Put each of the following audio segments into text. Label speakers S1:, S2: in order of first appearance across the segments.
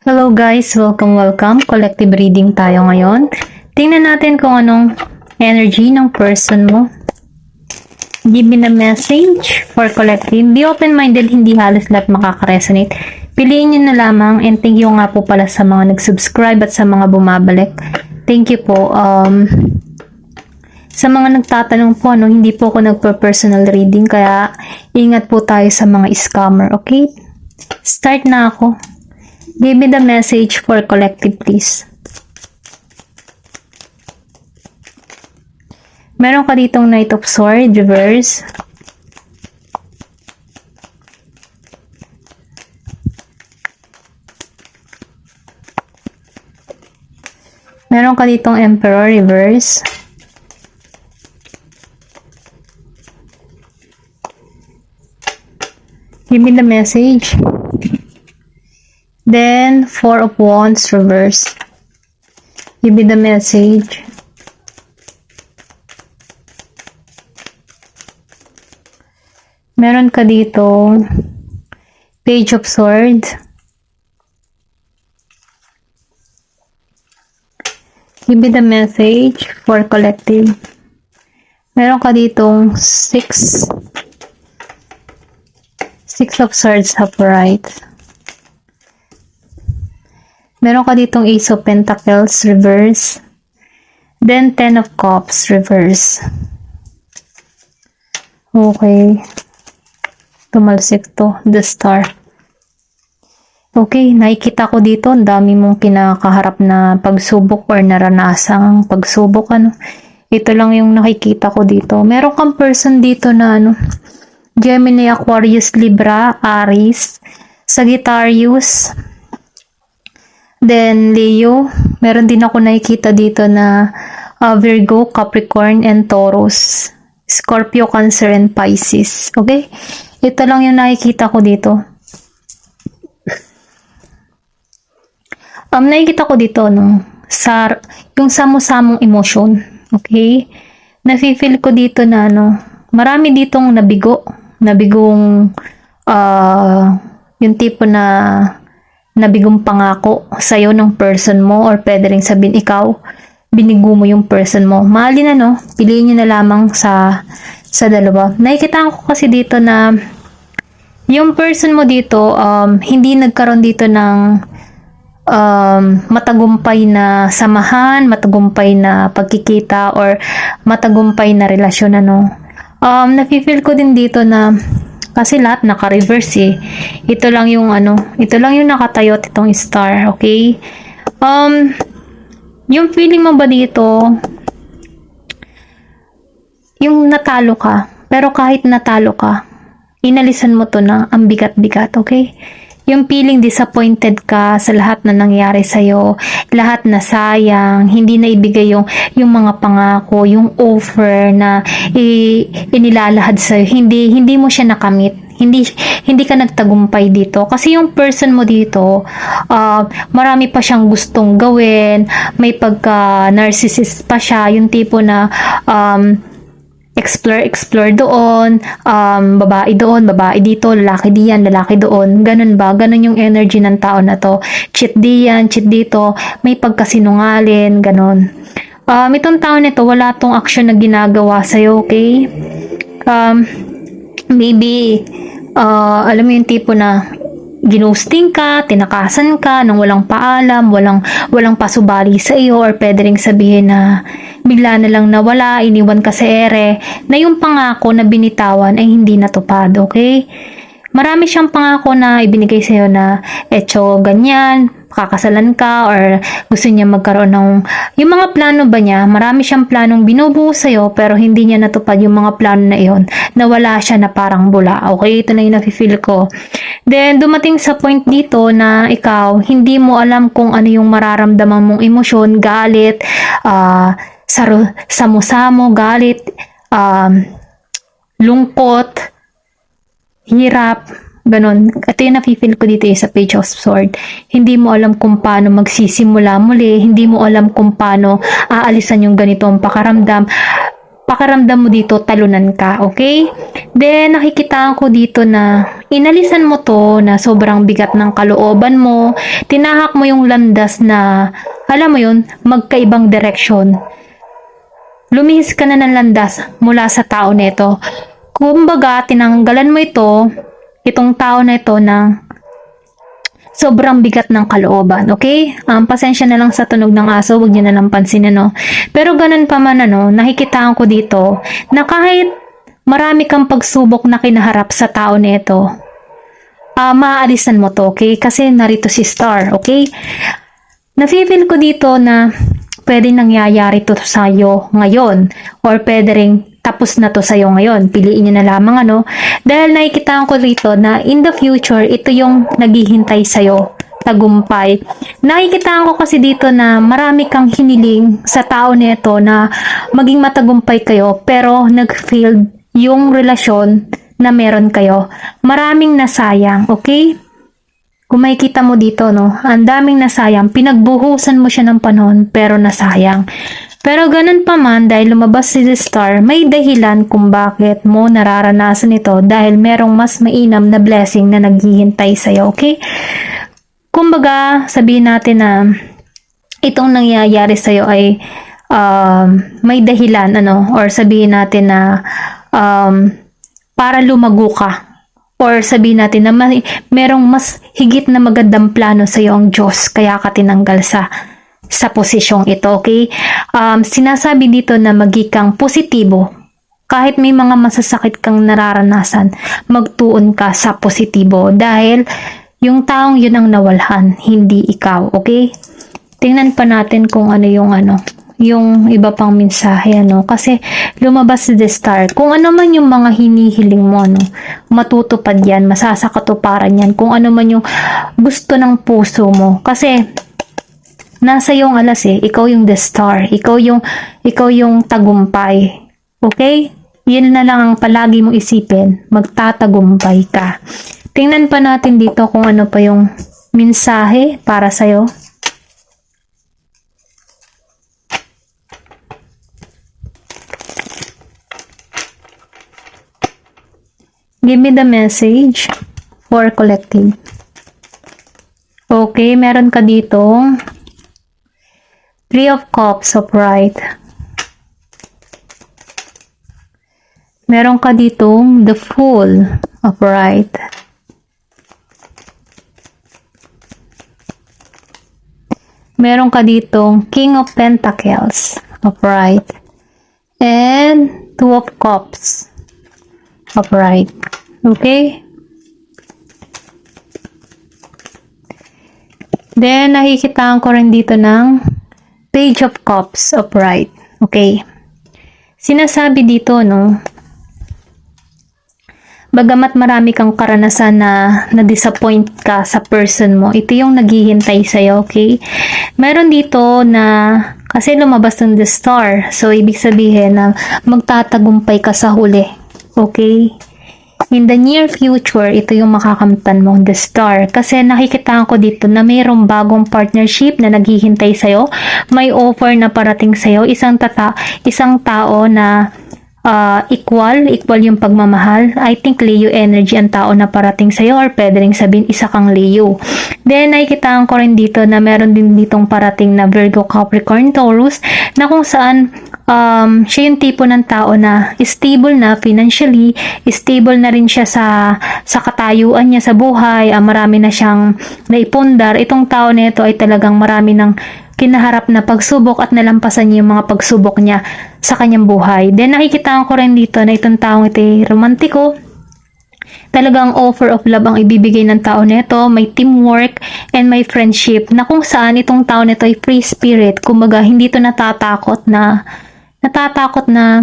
S1: Hello guys, welcome. Collective reading tayo ngayon. Tingnan natin kung anong energy ng person mo. Give me the message for collective. Be open-minded, hindi halos lahat makaka-resonate. Piliin nyo na lamang, and thank you nga po pala sa mga nag-subscribe at sa mga bumabalik. Thank you po. Sa mga nagtatanong po, hindi po ako nagpa-personal reading, kaya ingat po tayo sa mga scammer, okay? Start na ako. Give me the message for collective, please. Meron ka ditong Knight of Swords, reverse. Meron ka ditong Emperor, reverse. Give me the message. Then, Four of Wands, reverse. Give me the message. Meron ka dito, Page of Swords. Give me the message for collective. Meron ka ditong Six of Swords upright. Meron ka ditong Ace of Pentacles, reverse. Then, Ten of Cups, reverse. Okay. Tumalsik to. The Star. Okay, nakikita ko dito, ang dami mong kinakaharap na pagsubok or naranasang pagsubok, Ito lang yung nakikita ko dito. Meron kang person dito na, Gemini, Aquarius, Libra, Aries, Sagittarius, then Leo. Meron din ako nakikita dito na Virgo, Capricorn, and Taurus, Scorpio, Cancer, and Pisces. Okay? Ito lang yung nakikita ko dito. Nakikita ko dito, yung samo-samong emosyon. Okay? Nafe-feel ko dito na, marami ditong nabigong, yung tipo na nabigong pangako sa'yo ng person mo, or pwede rin sabihin ikaw, binigo mo yung person mo. Mahalin piliin nyo na lamang sa dalawa. Nakikita ko kasi dito na yung person mo dito, hindi nagkaroon dito ng matagumpay na samahan, matagumpay na pagkikita, or matagumpay na relasyon, nafe-feel ko din dito na kasi lahat naka-reverse Ito lang yung nakatayo at itong star, okay? Yung feeling mo ba dito, yung natalo ka, pero kahit natalo ka, inalisan mo to na ang bigat-bigat, okay? Yung feeling disappointed ka sa lahat na nangyari sa'yo, lahat na sayang, hindi na ibigay yung mga pangako, yung offer na inilalahad sa'yo, hindi mo siya nakamit. Hindi ka nagtagumpay dito. Kasi yung person mo dito, marami pa siyang gustong gawin, may pagka-narcissist pa siya, yung tipo na, explore doon, babae doon, babae dito, lalaki diyan, lalaki doon. Ganun ba? Ganun yung energy ng tao na to. Cheat diyan, cheat dito, may pagkasinungaling, ganun. Itong tao nito, wala tong action na ginagawa sa'yo, okay? Maybe, alam mo yung tipo na ginusting ka, tinakasan ka nang walang paalam, walang pasubali sa iyo, or pwede ring sabihin na bigla na lang nawala, iniwan ka sa ere, na yung pangako na binitawan ay hindi natupad, okay? Marami siyang pangako na ibinigay sa iyo na etso ganyan, kakasalan ka, or gusto niya magkaroon ng yung mga plano ba niya. Marami siyang planong binubuo sa iyo, pero hindi niya natupad yung mga plano na iyon. Nawala siya na parang bula. Okay, ito na yung nafe-feel ko. Then, dumating sa point dito na ikaw, hindi mo alam kung ano yung mararamdaman mong emosyon, galit, samo-samo, galit, lungkot, hirap, ganon. Ito yung nafe-feel ko dito sa Page of Swords. Hindi mo alam kung paano magsisimula muli, hindi mo alam kung paano aalisan yung ganitong pakaramdam. pakiramdam mo dito, talunan ka, okay? Then, nakikitaan ko dito na inalisan mo to na sobrang bigat ng kalooban mo, tinahak mo yung landas na, alam mo yun, magkaibang direksyon. Lumihis ka na ng landas mula sa tao nito. Kumbaga, tinanggalan mo itong tao na ito ng sobrang bigat ng kalooban, okay? Pasensya na lang sa tunog ng aso, huwag niyo na lang pansinin, no? Pero ganun pa man, nakikitaan ko dito na kahit marami kang pagsubok na kinaharap sa tao nito, maaalisan mo to, okay? Kasi narito si Star, okay? Nafe-feel ko dito na pwede nangyayari to sa'yo ngayon or pwede ring tapos na to sa'yo ngayon. Piliin nyo na lamang, dahil nakikitaan ko dito na in the future, ito yung naghihintay sa'yo, tagumpay. Nakikitaan ko kasi dito na marami kang hiniling sa tao nito na maging matagumpay kayo, pero nag-failed yung relasyon na meron kayo. Maraming nasayang, okay? Kung makikita mo dito, ang daming nasayang. Pinagbuhusan mo siya ng panahon, pero nasayang. Pero ganun pa man, dahil lumabas si The Star, may dahilan kung bakit mo nararanasan ito dahil merong mas mainam na blessing na naghihintay sa'yo, okay? Kumbaga, sabihin natin na itong nangyayari sa'yo ay may dahilan, or sabihin natin na para lumago ka. Or sabihin natin na merong mas higit na magandang plano sa'yo ang Diyos, kaya ka tinanggal sa posisyong ito, okay? Sinasabi dito na magikang positibo. Kahit may mga masasakit kang nararanasan, magtuon ka sa positibo dahil yung taong yun ang nawalhan, hindi ikaw, okay? Tingnan pa natin kung ano yung iba pang mensahe, kasi lumabas si The Star. Kung ano man yung mga hinihiling mo, matutupad yan, masasakatuparan yan, kung ano man yung gusto ng puso mo. Kasi nasa yung alas ikaw yung The Star, ikaw yung tagumpay. Okay? Yun na lang ang palagi mong isipin, magtatagumpay ka. Tingnan pa natin dito kung ano pa yung mensahe para sa'yo. Give me the message for collective. Okay, meron ka ditong Three of Cups upright. Meron ka ditong the Fool upright. Meron ka ditong King of Pentacles upright. And Two of Cups upright. Okay? Then, nakikitaan ko rin dito ng Page of Cups upright. Okay? Sinasabi dito, bagamat marami kang karanasan na na-disappoint ka sa person mo, ito yung naghihintay sa'yo, okay? Meron dito na, kasi lumabas ng The Star, so ibig sabihin na magtatagumpay ka sa huli, okay? In the near future, ito yung makakamtan mo, The Star. Kasi nakikita ko dito na mayroong bagong partnership na naghihintay sa'yo. May offer na parating sa'yo. Isang tao na equal yung pagmamahal. I think Leo energy ang tao na parating sa'yo, or pwede rin sabihin isa kang Leo. Then, nakikita ko rin dito na meron din ditong parating na Virgo, Capricorn, Taurus, na kung saan siya yung tipo ng tao na stable na financially, stable na rin siya sa katayuan niya sa buhay, marami na siyang naipundar. Itong tao na ito ay talagang marami ng kinaharap na pagsubok at nalampasan niya yung mga pagsubok niya sa kanyang buhay. Then nakikita ko rin dito na itong taong ito ay romantiko. Talagang offer of love ang ibibigay ng tao nito, may teamwork and may friendship, na kung saan itong tao nito ay free spirit. Kumbaga hindi to natatakot na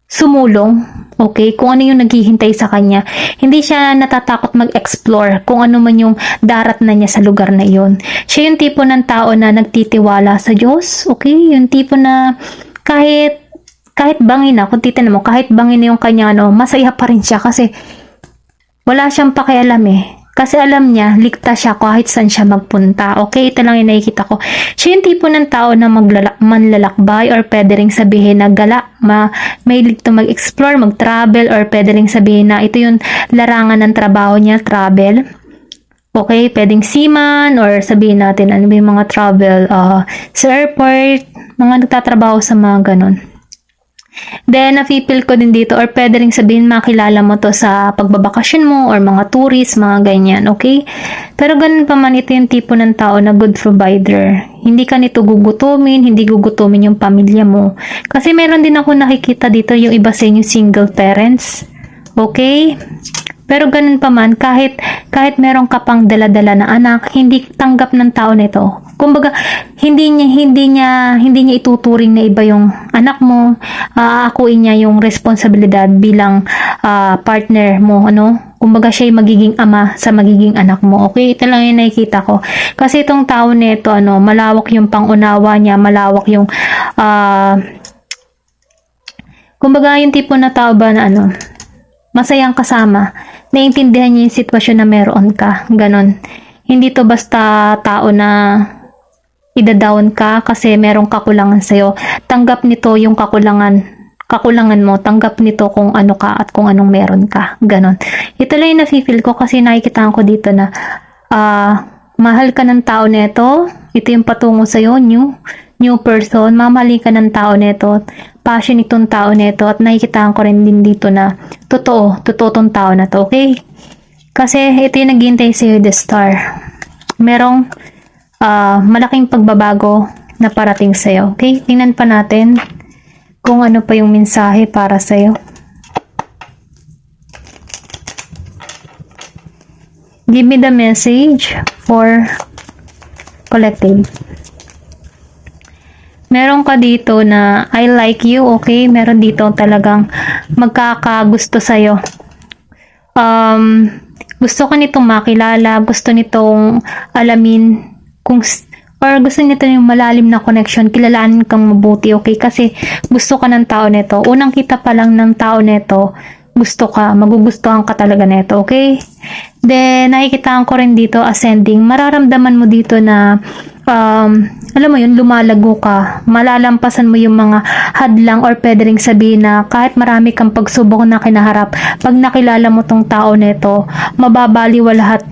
S1: sumulong, okay, kung ano yung naghihintay sa kanya. Hindi siya natatakot mag-explore kung ano man yung darat na niya sa lugar na iyon. Siya yung tipo ng tao na nagtitiwala sa Diyos, okay, yung tipo na kahit bangin na, kung titignan mo, kahit bangin na yung kanya, masaya pa rin siya kasi wala siyang pakialam Kasi alam niya, ligtas siya kahit saan siya magpunta. Okay, ito lang yung nakikita ko. Siya yung tipo ng tao na manlalakbay or pwede ring sabihin na mahilig to mag-explore, mag-travel, or pwede ring sabihin na ito yung larangan ng trabaho niya, travel. Okay, pwedeng seaman or sabihin natin ano ba yung mga travel sa airport, mga nagtatrabaho sa mga ganon. Then, napipil ko din dito or pwede rin sabihin makilala mo to sa pagbabakasyon mo or mga tourist, mga ganyan, okay? Pero ganun pa man, ito yung tipo ng tao na good provider. Hindi ka nito gugutumin, hindi gugutumin yung pamilya mo. Kasi meron din ako nakikita dito yung iba sa inyo single parents, okay? Pero ganun pa man, kahit meron ka pang dala-dala na anak, hindi tanggap ng tao nito. Kumbaga, hindi niya ituturing na iba yung anak mo. Aakuin niya yung responsibilidad bilang partner mo, ano? Kumbaga, siya yung magiging ama sa magiging anak mo. Okay, ito lang yung nakikita ko. Kasi itong tao nito, malawak yung pangunawa niya, malawak yung kumbaga, yung tipo na tao ba na masayang kasama. Naiintindihan niya yung sitwasyon na meron ka. Ganon. Hindi to basta tao na ida-down ka kasi merong kakulangan sa'yo. Tanggap nito yung kakulangan mo. Tanggap nito kung ano ka at kung anong meron ka. Ganon. Ito lang yung nafe-feel ko kasi nakikita ko dito na mahal ka ng tao nito. Ito yung patungo sa'yo. New person. Mamahalin ka ng tao nito. Passion itong tao nito. At nakikita ko rin din dito na totoo tong tao na to. Okay? Kasi ito yung naghihintay sa'yo, the star. Merong malaking pagbabago na parating sa'yo. Okay? Tingnan pa natin kung ano pa yung mensahe para sa'yo. Give me the message for collective. Meron ka dito na I like you, okay? Meron dito talagang magkakagusto sa'yo. Gusto ka nitong makilala, gusto nitong alamin or gusto nito yung malalim na connection, kilalanin kang mabuti, okay? Kasi gusto ka ng tao nito. Unang kita pa lang ng tao nito, gusto ka, magugustuhan ka talaga nito, okay? Then, nakikita ko rin dito, ascending, mararamdaman mo dito na alam mo yun, lumalago ka, malalampasan mo yung mga hadlang or pwede ring sabihin na kahit marami kang pagsubok na kinaharap, pag nakilala mo tong tao nito,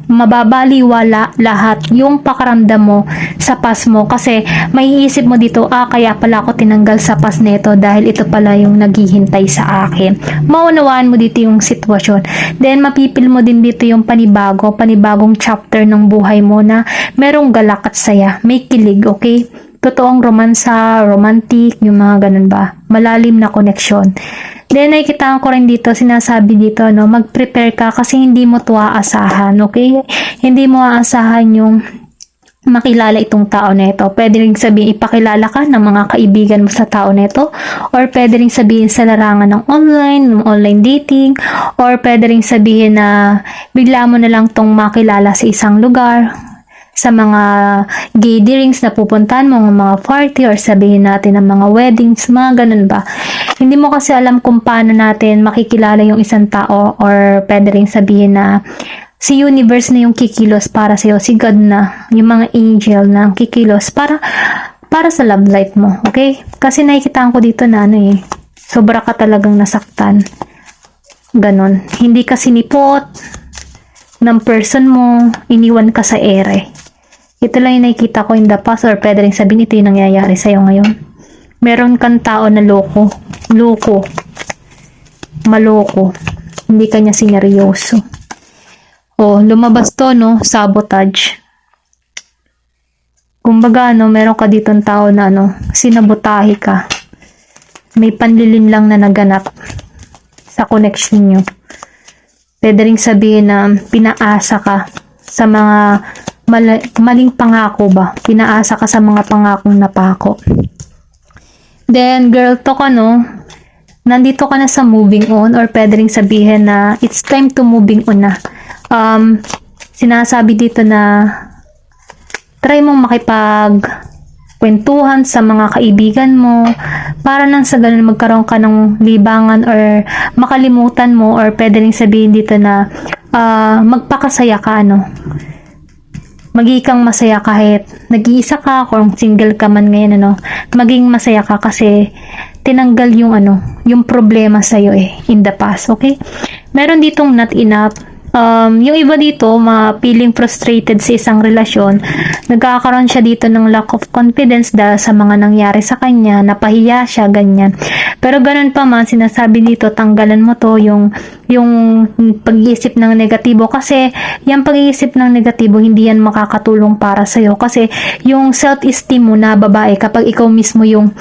S1: mababaliwala lahat yung pakaramdam mo sa past mo kasi may iisip mo dito, kaya pala ako tinanggal sa past nito dahil ito pala yung naghihintay sa akin. Maunawaan mo dito yung sitwasyon. Then, mapipil mo din dito yung panibagong chapter ng buhay mo na merong galak at saya, may kilig, okay? Totoong romansa, romantic, yung mga ganun ba? Malalim na connection. Then, nakikita ko rin dito, sinasabi dito, mag-prepare ka kasi hindi mo to aasahan, okay? Hindi mo aasahan yung makilala itong tao na ito. Pwede rin sabihin, ipakilala ka ng mga kaibigan mo sa tao na ito, or pwede rin sabihin sa larangan ng online dating, or pwede rin sabihin na bigla mo na lang tong makilala sa isang lugar, sa mga gatherings na pupuntahan mo, mga party, or sabihin natin ng mga weddings, mga ganun ba. Hindi mo kasi alam kung paano natin makikilala yung isang tao, or pwede rin sabihin na si universe na yung kikilos para sa'yo, si God na, yung mga angel na kikilos para sa love life mo, okay? Kasi nakikita ko dito na sobra ka talagang nasaktan. Ganon. Hindi ka sinipot ng person mo, iniwan ka sa ere. Ito lang yung nakikita ko in the past, or pwede rin sabihin ito yung nangyayari sa'yo ngayon. Meron kang tao na maloko, hindi kanya sineryoso. Lumabas to, sabotage. Kumbaga, meron ka ditong tao na, sinabotahe ka. May panlilin lang na naganap sa connection nyo. Pwede rin sabihin na pinaasa ka sa mga maling pangako ba? Pinaasa ka sa mga pangakong napako. Then, girl, to ka, nandito ka na sa moving on, or pwede rin sabihin na it's time to moving on na. Sinasabi dito na try mong makipagkwentuhan sa mga kaibigan mo para nang sa ganun magkaroon ka ng libangan or makalimutan mo, or pwede rin sabihin dito na magpakasaya ka, ano. Maging kang masaya kahit nag-iisa ka, kung single ka man ngayon, ano. Maging masaya ka kasi tinanggal yung yung problema sa'yo in the past, okay? Meron ditong not enough. Yung iba dito, feeling frustrated sa isang relasyon, nagkakaroon siya dito ng lack of confidence dahil sa mga nangyari sa kanya, napahiya siya, ganyan. Pero ganun pa man, sinasabi dito, tanggalan mo to, yung pag-iisip ng negatibo, kasi yung pag-iisip ng negatibo, hindi yan makakatulong para sa'yo, kasi yung self-esteem mo na babae, kapag ikaw mismo yung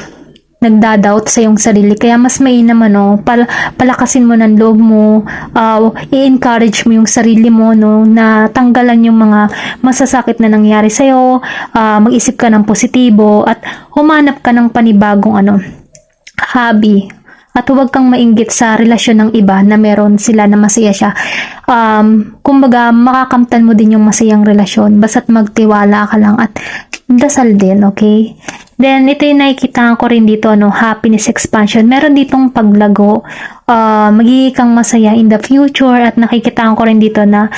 S1: nagda-doubt sa iyong sarili. Kaya mas mainam palakasin mo ng loob mo, i-encourage mo yung sarili mo, no, na tanggalan yung mga masasakit na nangyari sa iyo, mag-isip ka ng positibo at humanap ka ng panibagong hobby. At huwag kang mainggit sa relasyon ng iba na meron sila na masaya siya. Kumbaga, makakamtan mo din yung masayang relasyon. Basta't magtiwala ka lang at dasal din, okay? Then, ito yung nakikita ko rin dito, happiness expansion. Meron ditong paglago, magiging kang masaya in the future, at nakikita ko rin dito na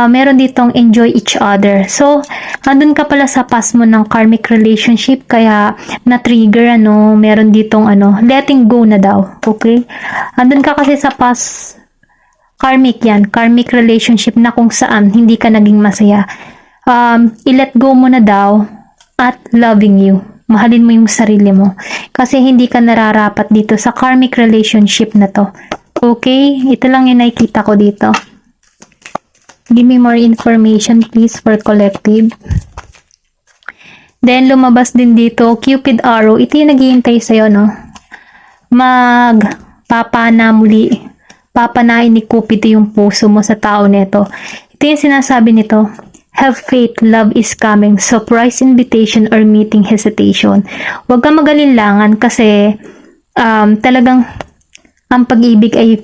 S1: meron ditong enjoy each other. So, andun ka pala sa past mo ng karmic relationship, kaya na-trigger, meron ditong letting go na daw, okay? Andun ka kasi sa past karmic relationship na kung saan hindi ka naging masaya. I-let go mo na daw at loving you. Mahalin mo yung sarili mo. Kasi hindi ka nararapat dito sa karmic relationship na to. Okay? Ito lang yung nakikita ko dito. Give me more information please for collective. Then, lumabas din dito, Cupid Arrow. Ito yung naghihintay sa'yo, no? Magpapana muli. Papanain ni Cupid yung puso mo sa tao nito. Ito yung sinasabi nito. Have faith, love is coming. Surprise invitation or meeting hesitation. Huwag kang magalinlangan kasi talagang ang pag-ibig ay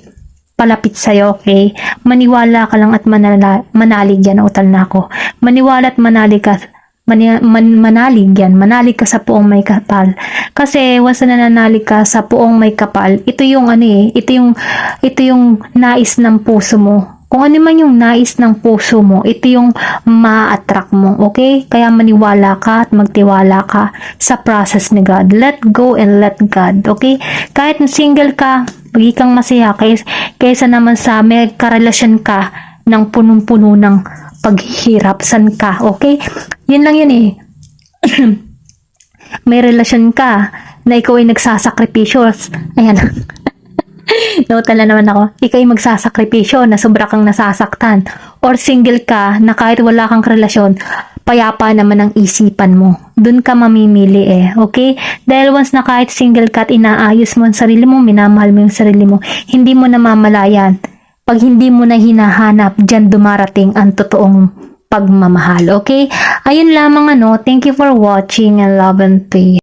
S1: palapit sa'yo, okay? Maniwala ka lang at manalig yan. Utal na ako. Maniwala at manalig ka. Manalig yan. Manalig ka sa puong may kapal. Kasi once na nananalig ka sa puong may kapal, ito yung ito yung nais ng puso mo. Kung ano man yung nais ng puso mo, ito yung ma-attract mo, okay? Kaya maniwala ka at magtiwala ka sa process ni God. Let go and let God, okay? Kahit single ka, magiging kang masaya kaysa naman sa may karelasyon ka ng punong-puno ng paghihirap, san ka, okay? Yun lang yun eh. May relasyon ka na ikaw ay nagsasakripisyo. Ayan. Nautala naman ako. Ikaw ay magsasakripisyo na sobra kang nasasaktan. Or single ka na kahit wala kang relasyon, payapa naman ang isipan mo. Doon ka mamimili okay? Dahil once na kahit single ka at inaayos mo ang sarili mo, minamahal mo yung sarili mo, hindi mo namamalayan. Pag hindi mo na hinahanap, dyan dumarating ang totoong pagmamahal, okay? Ayun lamang Thank you for watching and love and peace.